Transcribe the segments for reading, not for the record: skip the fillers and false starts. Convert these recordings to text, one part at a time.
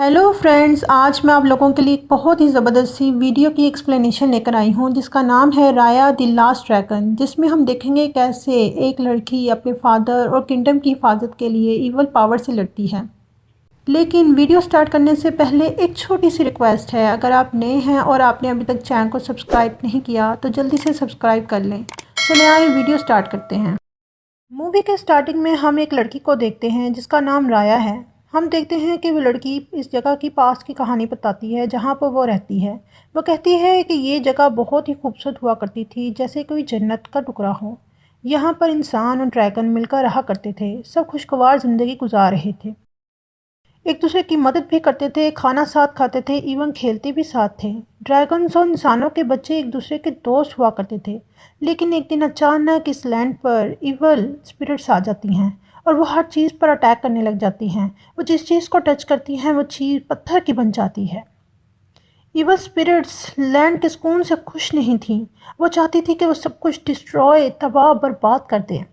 Hello friends, आज मैं आप लोगों के लिए एक बहुत ही ज़बरदस्त सी वीडियो की एक्सप्लेनेशन लेकर आई हूँ जिसका नाम है राया द लास्ट ड्रैगन। जिसमें हम देखेंगे कैसे एक लड़की अपने फादर और किंगडम की हिफाजत के लिए इवल पावर से लड़ती है। लेकिन वीडियो स्टार्ट करने से पहले एक छोटी सी रिक्वेस्ट है, अगर आप नए हैं और आपने अभी तक चैनल को सब्सक्राइब नहीं किया तो जल्दी से सब्सक्राइब कर लें। चलिए आइए वीडियो स्टार्ट करते हैं। मूवी के स्टार्टिंग में हम एक लड़की को देखते हैं जिसका नाम राया है। हम देखते हैं कि वो लड़की इस जगह की पास की कहानी बताती है जहाँ पर वो रहती है। वो कहती है कि ये जगह बहुत ही खूबसूरत हुआ करती थी, जैसे कोई जन्नत का टुकड़ा हो। यहाँ पर इंसान और ड्रैगन मिलकर रहा करते थे, सब खुशगवार ज़िंदगी गुजार रहे थे, एक दूसरे की मदद भी करते थे, खाना साथ खाते थे, इवन खेलते भी साथ थे। ड्रैगन्स और इंसानों के बच्चे एक दूसरे के दोस्त हुआ करते थे। लेकिन एक दिन अचानक इस लैंड पर इवल स्पिरिट्स आ जाती हैं और वो हर चीज़ पर अटैक करने लग जाती हैं। वो जिस चीज़ को टच करती हैं वो चीज़ पत्थर की बन जाती है। इवल स्पिरिट्स लैंड के सुकून से खुश नहीं थी। वो चाहती थी कि वो सब कुछ डिस्ट्रॉय, तबाह, बर्बाद कर दे।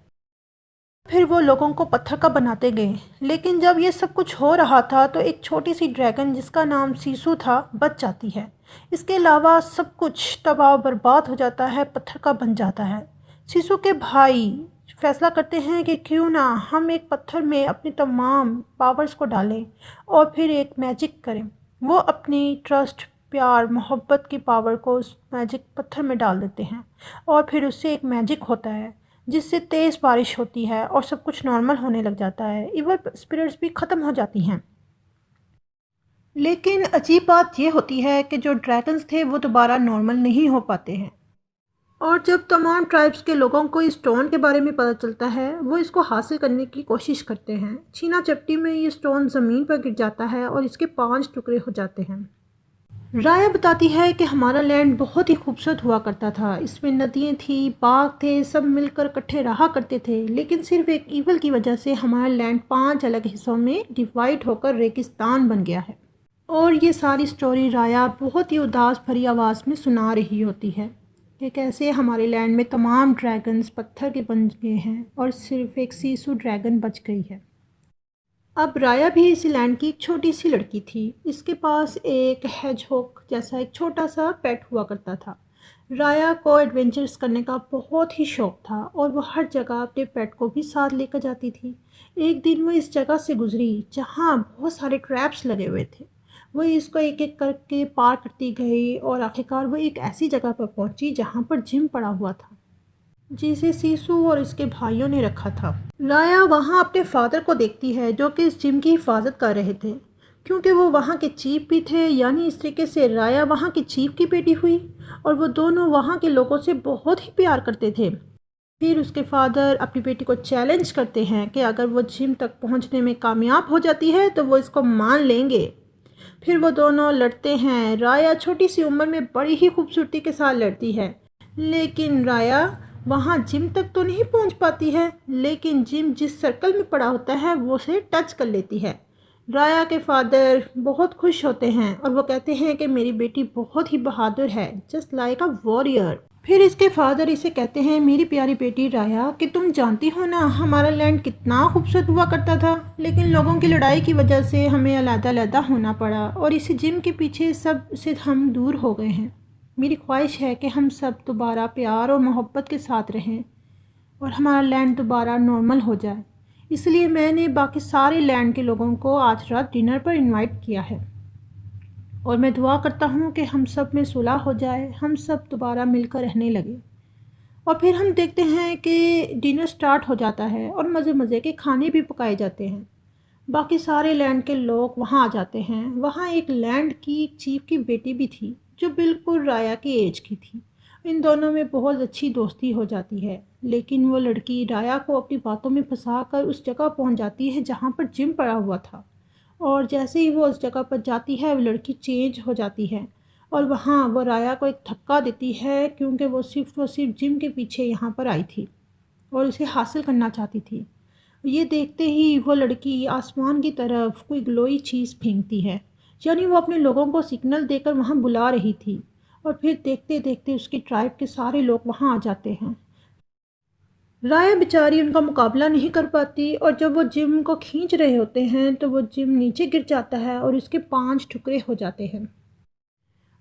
फिर वो लोगों को पत्थर का बनाते गए। लेकिन जब ये सब कुछ हो रहा था तो एक छोटी सी ड्रैगन जिसका नाम सीसू था बच जाती है। इसके अलावा सब कुछ तबाह बर्बाद हो जाता है, पत्थर का बन जाता है। सीसू के भाई फैसला करते हैं कि क्यों ना हम एक पत्थर में अपनी तमाम पावर्स को डालें और फिर एक मैजिक करें। वो अपनी ट्रस्ट, प्यार, मोहब्बत की पावर को उस मैजिक पत्थर में डाल देते हैं और फिर उससे एक मैजिक होता है जिससे तेज़ बारिश होती है और सब कुछ नॉर्मल होने लग जाता है। इवल स्पिरिट्स भी ख़त्म हो जाती हैं। लेकिन अजीब बात यह होती है कि जो ड्रैगन्स थे वो दोबारा नॉर्मल नहीं हो पाते हैं। और जब तमाम ट्राइब्स के लोगों को इस स्टोन के बारे में पता चलता है वो इसको हासिल करने की कोशिश करते हैं। छीना चपटी में ये स्टोन ज़मीन पर गिर जाता है और इसके 5 टुकड़े हो जाते हैं। राया बताती है कि हमारा लैंड बहुत ही खूबसूरत हुआ करता था, इसमें नदियाँ थी, बाग थे, सब मिलकर इकट्ठे रहा करते थे। लेकिन सिर्फ एक ईवल की वजह से हमारा लैंड 5 अलग हिस्सों में डिवाइड होकर रेगिस्तान बन गया है। और ये सारी स्टोरी राया बहुत ही उदास भरी आवाज़ में सुना रही होती है कि कैसे हमारे लैंड में तमाम ड्रैगन्स पत्थर के बन गए हैं और सिर्फ एक सीसू ड्रैगन बच गई है। अब राया भी इस लैंड की एक छोटी सी लड़की थी। इसके पास एक हेजहॉग जैसा एक छोटा सा पेट हुआ करता था। राया को एडवेंचर्स करने का बहुत ही शौक था और वो हर जगह अपने पेट को भी साथ लेकर जाती थी। एक दिन वो इस जगह से गुजरी जहाँ बहुत सारे ट्रैप्स लगे हुए थे। वो इसको एक एक करके पार करती गई और आखिरकार वो एक ऐसी जगह पर पहुंची जहाँ पर जिम पड़ा हुआ था जिसे सीसू और इसके भाइयों ने रखा था। राया वहाँ अपने फादर को देखती है जो कि इस जिम की हिफाजत कर रहे थे, क्योंकि वो वहाँ के चीफ भी थे। यानी इस तरीके से राया वहाँ के चीफ की बेटी हुई और वो दोनों वहाँ के लोगों से बहुत ही प्यार करते थे। फिर उसके फादर अपनी बेटी को चैलेंज करते हैं कि अगर वो जिम तक पहुँचने में कामयाब हो जाती है तो वो इसको मान लेंगे। फिर वो दोनों लड़ते हैं। राया छोटी सी उम्र में बड़ी ही खूबसूरती के साथ लड़ती है, लेकिन राया वहाँ जिम तक तो नहीं पहुँच पाती है। लेकिन जिम जिस सर्कल में पड़ा होता है वो उसे टच कर लेती है। राया के फादर बहुत खुश होते हैं और वो कहते हैं कि मेरी बेटी बहुत ही बहादुर है, जस्ट लाइक अ वॉरियर। फिर इसके फादर इसे कहते हैं, मेरी प्यारी बेटी राया, कि तुम जानती हो ना हमारा लैंड कितना खूबसूरत हुआ करता था, लेकिन लोगों की लड़ाई की वजह से हमें अलग-अलग होना पड़ा और इस जिम के पीछे सब से हम दूर हो गए हैं। मेरी ख्वाहिश है कि हम सब दोबारा प्यार और मोहब्बत के साथ रहें और हमारा लैंड दोबारा नॉर्मल हो जाए। इसलिए मैंने बाकी सारे लैंड के लोगों को आज रात डिनर पर इनवाइट किया है और मैं दुआ करता हूँ कि हम सब में सुलह हो जाए, हम सब दोबारा मिलकर रहने लगे। और फिर हम देखते हैं कि डिनर स्टार्ट हो जाता है और मज़े मज़े के खाने भी पकाए जाते हैं। बाकी सारे लैंड के लोग वहाँ आ जाते हैं। वहाँ एक लैंड की चीफ की बेटी भी थी जो बिल्कुल राया की एज की थी। इन दोनों में बहुत अच्छी दोस्ती हो जाती है। लेकिन वो लड़की राया को अपनी बातों में फंसा कर उस जगह पहुँच जाती है जहाँ पर जिम पड़ा हुआ था। और जैसे ही वो उस जगह पर जाती है वो लड़की चेंज हो जाती है और वहाँ वो राया को एक धक्का देती है, क्योंकि वो सिर्फ जिम के पीछे यहाँ पर आई थी और उसे हासिल करना चाहती थी। ये देखते ही वो लड़की आसमान की तरफ कोई ग्लोई चीज़ फेंकती है, यानी वो अपने लोगों को सिग्नल देकर वहाँ बुला रही थी। और फिर देखते देखते उसकी ट्राइब के सारे लोग वहाँ आ जाते हैं। राया बेचारी उनका मुकाबला नहीं कर पाती और जब वो जिम को खींच रहे होते हैं तो वो जिम नीचे गिर जाता है और उसके 5 टुकड़े हो जाते हैं।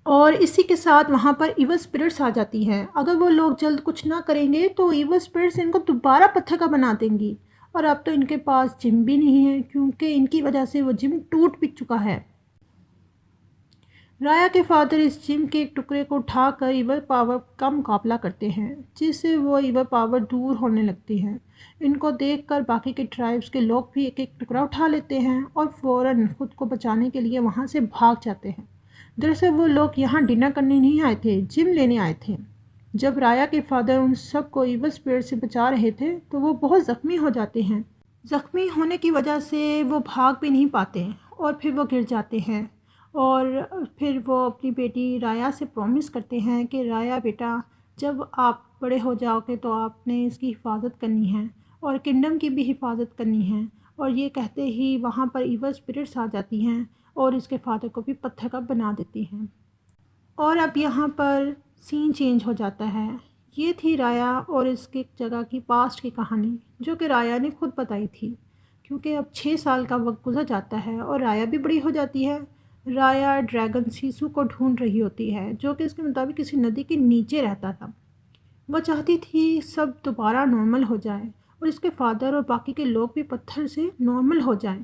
और इसी के साथ वहाँ पर इवल स्पिरिट्स आ जाती हैं। अगर वो लोग जल्द कुछ ना करेंगे तो इवल स्पिरिट्स इनको दोबारा पत्थर का बना देंगी। और अब तो इनके पास जिम भी नहीं है क्योंकि इनकी वजह से वो जिम टूट भी चुका है। राया के फादर इस जिम के एक टुकड़े को उठाकर इवल पावर का मुकाबला करते हैं, जिससे वो इवल पावर दूर होने लगती है। इनको देखकर बाकी के ट्राइब्स के लोग भी एक एक टुकड़ा उठा लेते हैं और फ़ौरन खुद को बचाने के लिए वहाँ से भाग जाते हैं। दरअसल वो लोग यहाँ डिनर करने नहीं आए थे, जिम लेने आए थे। जब राया के फादर उन सब को इवल स्पिरिट से बचा रहे थे तो वो बहुत ज़ख्मी हो जाते हैं। ज़ख्मी होने की वजह से वो भाग भी नहीं पाते और फिर वो गिर जाते हैं। और फिर वो अपनी बेटी राया से प्रॉमिस करते हैं कि राया बेटा, जब आप बड़े हो जाओगे तो आपने इसकी हिफाजत करनी है और किंगडम की भी हिफाजत करनी है। और ये कहते ही वहाँ पर इवल स्पिरिट्स आ जाती हैं और इसके फादर को भी पत्थर का बना देती हैं। और अब यहाँ पर सीन चेंज हो जाता है। ये थी राया और इसके जगह की पास्ट की कहानी, जो कि राया ने खुद बताई थी। क्योंकि अब 6 साल का वक्त गुजर जाता है और राया भी बड़ी हो जाती है। राया ड्रैगन सीसू को ढूंढ रही होती है, जो कि इसके मुताबिक किसी नदी के नीचे रहता था। वह चाहती थी सब दोबारा नॉर्मल हो जाए और इसके फादर और बाकी के लोग भी पत्थर से नॉर्मल हो जाएं।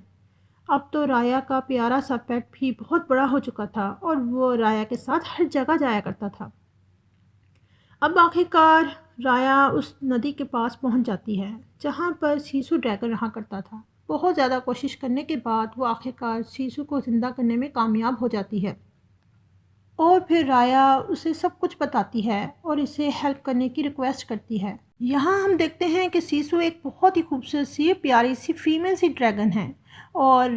अब तो राया का प्यारा सा पेट भी बहुत बड़ा हो चुका था और वो राया के साथ हर जगह जाया करता था। अब आखिरकार राया उस नदी के पास पहुंच जाती है जहां पर सीसू ड्रैगन रहा करता था। बहुत ज़्यादा कोशिश करने के बाद वो आखिरकार सीसू को ज़िंदा करने में कामयाब हो जाती है। और फिर राया उसे सब कुछ बताती है और इसे हेल्प करने की रिक्वेस्ट करती है। यहाँ हम देखते हैं कि सीसू एक बहुत ही खूबसूरत सी प्यारी सी फीमेल सी ड्रैगन है। और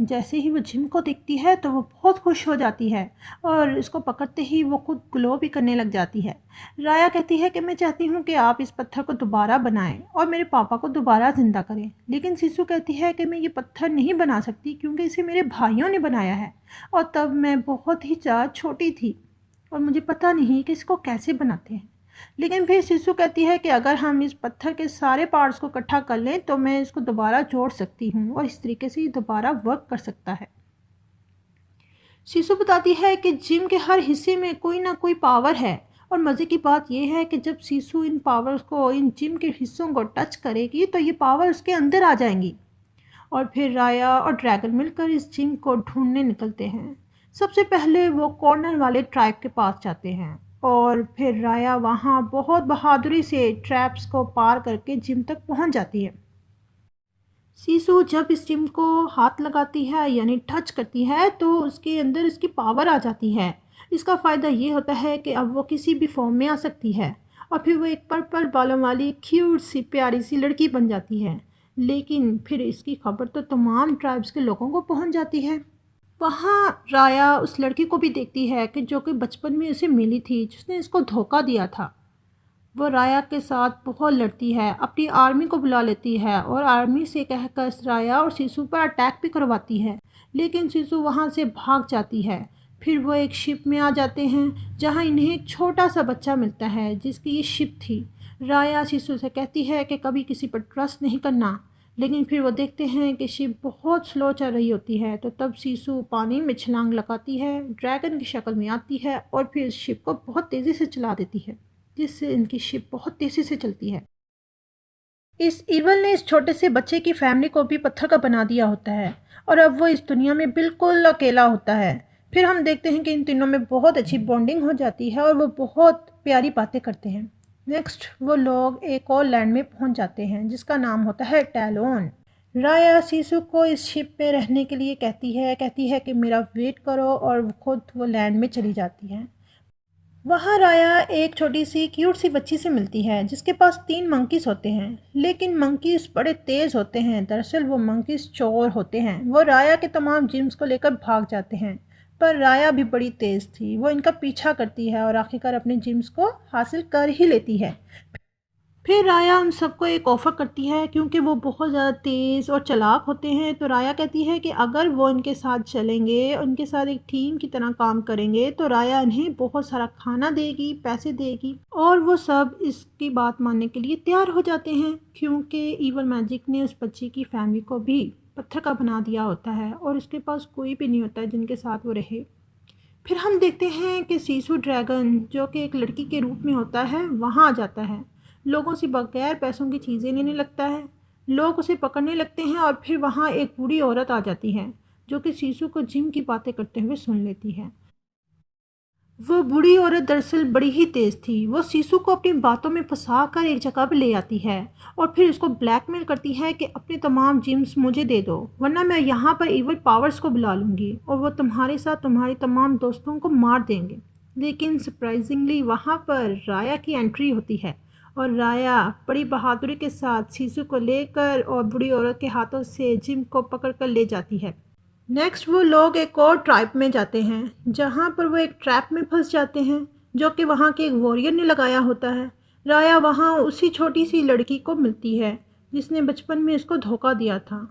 जैसे ही वो जिम को देखती है तो वो बहुत खुश हो जाती है और इसको पकड़ते ही वो खुद ग्लो भी करने लग जाती है। राया कहती है कि मैं चाहती हूँ कि आप इस पत्थर को दोबारा बनाएं और मेरे पापा को दोबारा ज़िंदा करें। लेकिन सीसू कहती है कि मैं ये पत्थर नहीं बना सकती क्योंकि इसे मेरे भाइयों ने बनाया है और तब मैं बहुत ही ज़्यादा छोटी थी और मुझे पता नहीं कि इसको कैसे बनाते हैं। लेकिन फिर सिसु कहती है कि अगर हम इस पत्थर के सारे पार्ट्स को इकट्ठा कर लें तो मैं इसको दोबारा जोड़ सकती हूँ और इस तरीके से ये दोबारा वर्क कर सकता है। सिसु बताती है कि जिम के हर हिस्से में कोई ना कोई पावर है और मज़े की बात यह है कि जब सिसु इन पावर्स को, इन जिम के हिस्सों को टच करेगी तो ये पावर उसके अंदर आ जाएंगी। और फिर राया और ड्रैगन मिलकर इस जिम को ढूंढने निकलते हैं। सबसे पहले वो कॉर्नर वाले ट्राइब के पास जाते हैं और फिर राया वहाँ बहुत बहादुरी से ट्रैप्स को पार करके जिम तक पहुँच जाती है। सीसू जब इस जिम को हाथ लगाती है यानी टच करती है तो उसके अंदर इसकी पावर आ जाती है। इसका फ़ायदा ये होता है कि अब वो किसी भी फॉर्म में आ सकती है और फिर वो एक पर्पल बालों वाली क्यूट सी प्यारी सी लड़की बन जाती है। लेकिन फिर इसकी खबर तो तमाम ट्राइब्स के लोगों को पहुंच जाती है। वहाँ राया उस लड़की को भी देखती है कि जो कि बचपन में उसे मिली थी, जिसने इसको धोखा दिया था। वो राया के साथ बहुत लड़ती है, अपनी आर्मी को बुला लेती है और आर्मी से कहकर राया और सिसु पर अटैक भी करवाती है। लेकिन सिसु वहाँ से भाग जाती है। फिर वो एक शिप में आ जाते हैं जहाँ इन्हें एक छोटा सा बच्चा मिलता है जिसकी ये शिप थी। राया सिसु से कहती है कि कभी किसी पर ट्रस्ट नहीं करना। लेकिन फिर वो देखते हैं कि शिप बहुत स्लो चल रही होती है, तो तब सिसु पानी में छलांग लगाती है, ड्रैगन की शक्ल में आती है और फिर इस शिप को बहुत तेज़ी से चला देती है, जिससे इनकी शिप बहुत तेज़ी से चलती है। इस ईवल ने इस छोटे से बच्चे की फैमिली को भी पत्थर का बना दिया होता है और अब वो इस दुनिया में बिल्कुल अकेला होता है। फिर हम देखते हैं कि इन तीनों में बहुत अच्छी बॉन्डिंग हो जाती है और वो बहुत प्यारी बातें करते हैं। नेक्स्ट वो लोग एक और लैंड में पहुंच जाते हैं जिसका नाम होता है टैलोन। राया सीसू को इस शिप में रहने के लिए कहती है कि मेरा वेट करो और खुद वो लैंड में चली जाती है। वहाँ राया एक छोटी सी क्यूट सी बच्ची से मिलती है जिसके पास 3 मंकीज़ होते हैं। लेकिन मंकीज़ बड़े तेज़ होते हैं, दरअसल वो मंकीज़ चोर होते हैं। वो राया के तमाम जिम्स को लेकर भाग जाते हैं, पर राया भी बड़ी तेज़ थी, वो इनका पीछा करती है और आखिरकार अपने जिम्स को हासिल कर ही लेती है। फिर राया उन सबको एक ऑफ़र करती है क्योंकि वो बहुत ज़्यादा तेज़ और चालाक होते हैं। तो राया कहती है कि अगर वो इनके साथ चलेंगे, उनके साथ एक टीम की तरह काम करेंगे तो राया इन्हें बहुत सारा खाना देगी, पैसे देगी और वो सब इसकी बात मानने के लिए तैयार हो जाते हैं क्योंकि ईवल मैजिक ने उस बच्ची की फैमिली को भी पत्थर का बना दिया होता है और उसके पास कोई भी नहीं होता है जिनके साथ वो रहे। फिर हम देखते हैं कि सीसू ड्रैगन जो कि एक लड़की के रूप में होता है वहाँ आ जाता है। लोगों से बगैर पैसों की चीज़ें लेने लगता है। लोग उसे पकड़ने लगते हैं और फिर वहाँ एक बूढ़ी औरत आ जाती है जो कि सीसू को जिम की बातें करते हुए सुन लेती है। वो बूढ़ी औरत दरअसल बड़ी ही तेज़ थी। वो सीसू को अपनी बातों में फंसा कर एक जगह पर ले आती है और फिर उसको ब्लैकमेल करती है कि अपने तमाम जिम्स मुझे दे दो वरना मैं यहाँ पर इवल पावर्स को बुला लूँगी और वो तुम्हारे साथ तुम्हारे तमाम दोस्तों को मार देंगे। लेकिन सरप्राइजिंगली वहाँ पर राया की एंट्री होती है और राया बड़ी बहादुरी के साथ सीसू को लेकर और बूढ़ी औरत के हाथों से जिम को पकड़ कर ले जाती है। नेक्स्ट वो लोग एक और ट्राइब में जाते हैं जहाँ पर वो एक ट्रैप में फंस जाते हैं जो कि वहाँ के एक वॉरियर ने लगाया होता है। राया वहाँ उसी छोटी सी लड़की को मिलती है जिसने बचपन में इसको धोखा दिया था।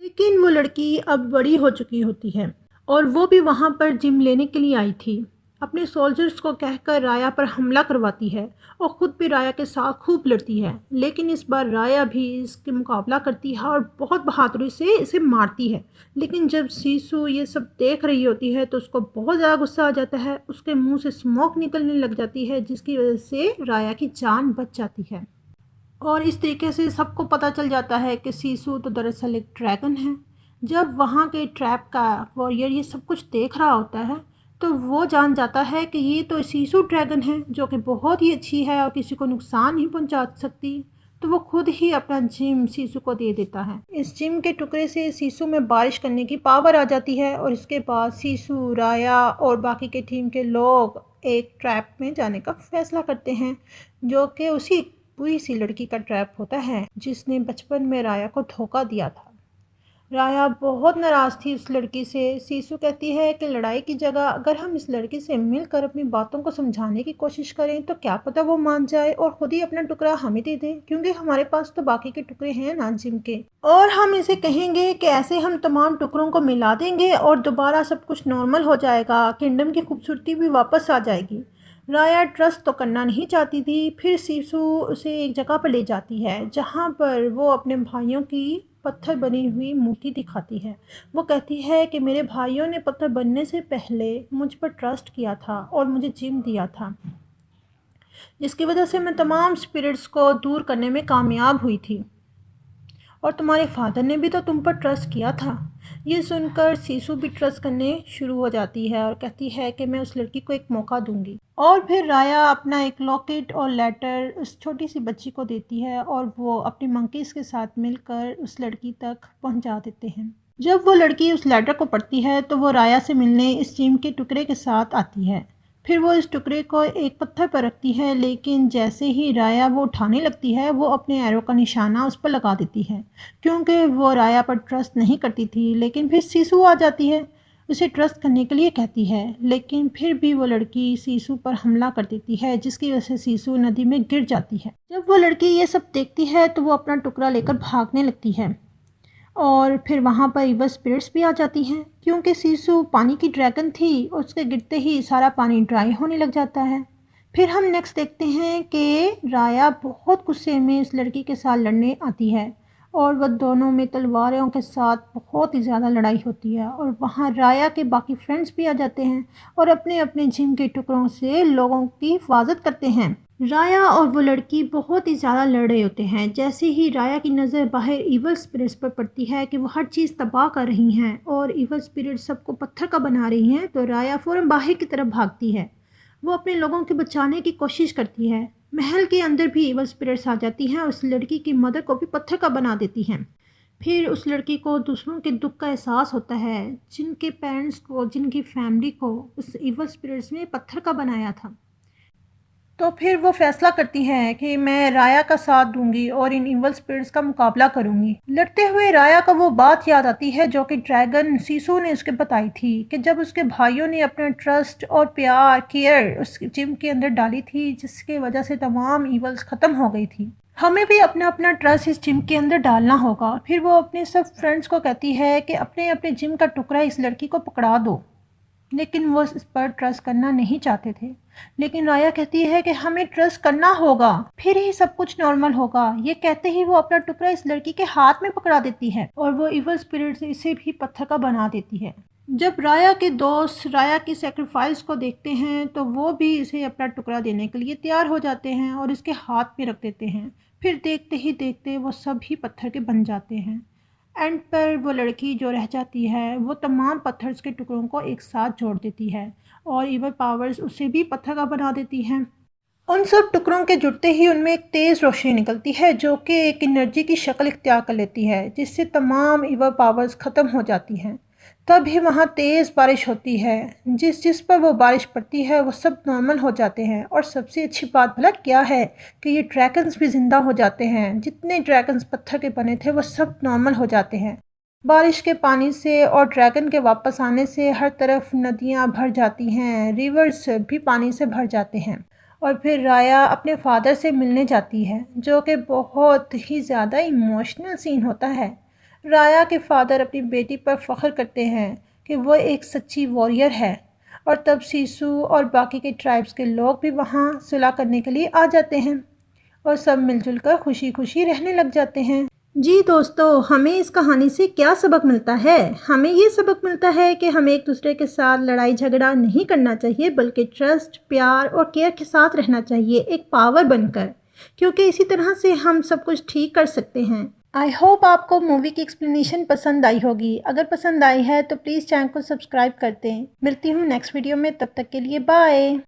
लेकिन वो लड़की अब बड़ी हो चुकी होती है और वो भी वहाँ पर जिम लेने के लिए आई थी। अपने सोल्जर्स को कहकर राया पर हमला करवाती है और ख़ुद भी राया के साथ खूब लड़ती है। लेकिन इस बार राया भी इसके मुकाबला करती है और बहुत बहादुरी से इसे मारती है। लेकिन जब सीसू ये सब देख रही होती है तो उसको बहुत ज़्यादा गुस्सा आ जाता है। उसके मुंह से स्मोक निकलने लग जाती है जिसकी वजह से राया की जान बच जाती है और इस तरीके से सबको पता चल जाता है कि सीसू तो दरअसल एक ड्रैगन है। जब वहाँ के ट्रैप का वॉरियर ये सब कुछ देख रहा होता है तो वो जान जाता है कि ये तो सीसू ड्रैगन है जो कि बहुत ही अच्छी है और किसी को नुकसान नहीं पहुँचा सकती। तो वो खुद ही अपना जिम सीसू को दे देता है। इस जिम के टुकड़े से सीसू में बारिश करने की पावर आ जाती है और इसके बाद सीसू, राया और बाकी के टीम के लोग एक ट्रैप में जाने का फैसला करते हैं जो कि उसी बुरी सी लड़की का ट्रैप होता है जिसने बचपन में राया को धोखा दिया था। राया बहुत नाराज़ थी उस लड़की से। सीसू कहती है कि लड़ाई की जगह अगर हम इस लड़की से मिलकर अपनी बातों को समझाने की कोशिश करें तो क्या पता वो मान जाए और ख़ुद ही अपना टुकड़ा हमें दे दे क्योंकि हमारे पास तो बाकी के टुकड़े हैं ना जिम के। और हम इसे कहेंगे कि ऐसे हम तमाम टुकड़ों को मिला देंगे और दोबारा सब कुछ नॉर्मल हो जाएगा, किंगडम की खूबसूरती भी वापस आ जाएगी। राया ट्रस्ट तो करना नहीं चाहती थी। फिर सीसू उसे एक जगह पर ले जाती है जहाँ पर वो अपने भाइयों की पत्थर बनी हुई मूर्ति दिखाती है। वो कहती है कि मेरे भाइयों ने पत्थर बनने से पहले मुझ पर ट्रस्ट किया था और मुझे जिम दिया था जिसकी वजह से मैं तमाम स्पिरिट्स को दूर करने में कामयाब हुई थी और तुम्हारे फादर ने भी तो तुम पर ट्रस्ट किया था। ये सुनकर सीसू भी ट्रस्ट करने शुरू हो जाती है और कहती है कि मैं उस लड़की को एक मौका दूंगी। और फिर राया अपना एक लॉकेट और लेटर उस छोटी सी बच्ची को देती है और वो अपनी मंकीज़ के साथ मिलकर उस लड़की तक पहुंचा देते हैं। जब वो लड़की उस लेटर को पढ़ती है तो वो राया से मिलने इस जिम के टुकड़े के साथ आती है। फिर वो इस टुकड़े को एक पत्थर पर रखती है लेकिन जैसे ही राया वो उठाने लगती है वो अपने एरो का निशाना उस पर लगा देती है क्योंकि वो राया पर ट्रस्ट नहीं करती थी। लेकिन फिर सीसू आ जाती है, उसे ट्रस्ट करने के लिए कहती है लेकिन फिर भी वो लड़की सीसू पर हमला कर देती है जिसकी वजह से सीसू नदी में गिर जाती है। जब वो लड़की ये सब देखती है तो वो अपना टुकड़ा लेकर भागने लगती है और फिर वहाँ पर इवल स्पिरिट्स भी आ जाती हैं क्योंकि सीसू पानी की ड्रैगन थी और उसके गिरते ही सारा पानी ड्राई होने लग जाता है। फिर हम नेक्स्ट देखते हैं कि राया बहुत गुस्से में इस लड़की के साथ लड़ने आती है और वह दोनों में तलवारों के साथ बहुत ही ज़्यादा लड़ाई होती है और वहाँ राया के बाकी फ्रेंड्स भी आ जाते हैं और अपने अपने जिम के टुकड़ों से लोगों की हिफाजत करते हैं। राया और वो लड़की बहुत ही ज़्यादा लड़ रहे होते हैं। जैसे ही राया की नज़र बाहर इवल स्पिरिट्स पर पड़ती है कि वो हर चीज़ तबाह कर रही हैं और इवल स्पिरिट्स सबको पत्थर का बना रही हैं तो राया फ़ौरन बाहर की तरफ भागती है। वो अपने लोगों के बचाने की कोशिश करती है। महल के अंदर भी इवल स्पिरिट्स आ जाती हैं और उस लड़की की मदर को भी पत्थर का बना देती हैं। फिर उस लड़की को दूसरों के दुख का एहसास होता है जिनके पेरेंट्स को, जिनकी फैमिली को उस इवल स्पिरिट्स ने पत्थर का बनाया था। तो फिर वो फैसला करती हैं कि मैं राया का साथ दूंगी और इन इवल स्पिरिट्स का मुकाबला करूंगी। लड़ते हुए राया का वो बात याद आती है जो कि ड्रैगन सीसू ने उसके बताई थी कि जब उसके भाइयों ने अपना ट्रस्ट और प्यार केयर उस जिम के अंदर डाली थी, जिसकी वजह से तमाम इवल्स ख़त्म हो गई थी। हमें भी अपना अपना ट्रस्ट इस जिम के अंदर डालना होगा। फिर वो अपने सब फ्रेंड्स को कहती है कि अपने अपने जिम का टुकड़ा इस लड़की को पकड़ा दो, लेकिन वो इस पर ट्रस्ट करना नहीं चाहते थे। लेकिन राया कहती है कि हमें ट्रस्ट करना होगा, फिर ही सब कुछ नॉर्मल होगा। ये कहते ही वो अपना टुकड़ा इस लड़की के हाथ में पकड़ा देती है और वो इवल स्पिरिट से इसे भी पत्थर का बना देती है। जब राया के दोस्त राया की सेक्रीफाइस को देखते हैं तो वो भी इसे अपना टुकड़ा देने के लिए तैयार हो जाते हैं और इसके हाथ में रख देते हैं। फिर देखते ही देखते वो सब ही पत्थर के बन जाते हैं। एंड पर वो लड़की जो रह जाती है वो तमाम पत्थर्स के टुकड़ों को एक साथ जोड़ देती है और इवल पावर्स उसे भी पत्थर का बना देती हैं। उन सब टुकड़ों के जुड़ते ही उनमें एक तेज़ रोशनी निकलती है जो कि एक एनर्जी की शक्ल इख्तियार कर लेती है, जिससे तमाम इवल पावर्स ख़त्म हो जाती हैं। तभी वहाँ तेज़ बारिश होती है। जिस पर वो बारिश पड़ती है वो सब नॉर्मल हो जाते हैं। और सबसे अच्छी बात भला क्या है कि ये ड्रैगन्स भी ज़िंदा हो जाते हैं। जितने ड्रैगन्स पत्थर के बने थे वो सब नॉर्मल हो जाते हैं। बारिश के पानी से और ड्रैगन के वापस आने से हर तरफ नदियाँ भर जाती हैं, रिवर्स भी पानी से भर जाते हैं। और फिर राया अपने फादर से मिलने जाती है, जो कि बहुत ही ज़्यादा इमोशनल सीन होता है। राया के फादर अपनी बेटी पर फ़ख्र करते हैं कि वो एक सच्ची वॉरियर है। और तब सीसू और बाकी के ट्राइब्स के लोग भी वहाँ सुलह करने के लिए आ जाते हैं और सब मिलजुल कर खुशी खुशी रहने लग जाते हैं। जी दोस्तों, हमें इस कहानी से क्या सबक मिलता है? हमें ये सबक मिलता है कि हमें एक दूसरे के साथ लड़ाई झगड़ा नहीं करना चाहिए, बल्कि ट्रस्ट, प्यार और केयर के साथ रहना चाहिए, एक पावर बनकर, क्योंकि इसी तरह से हम सब कुछ ठीक कर सकते हैं। आई होप आपको मूवी की एक्सप्लेनेशन पसंद आई होगी। अगर पसंद आई है तो प्लीज़ चैनल को सब्सक्राइब कर दें। मिलती हूँ नेक्स्ट वीडियो में, तब तक के लिए बाय।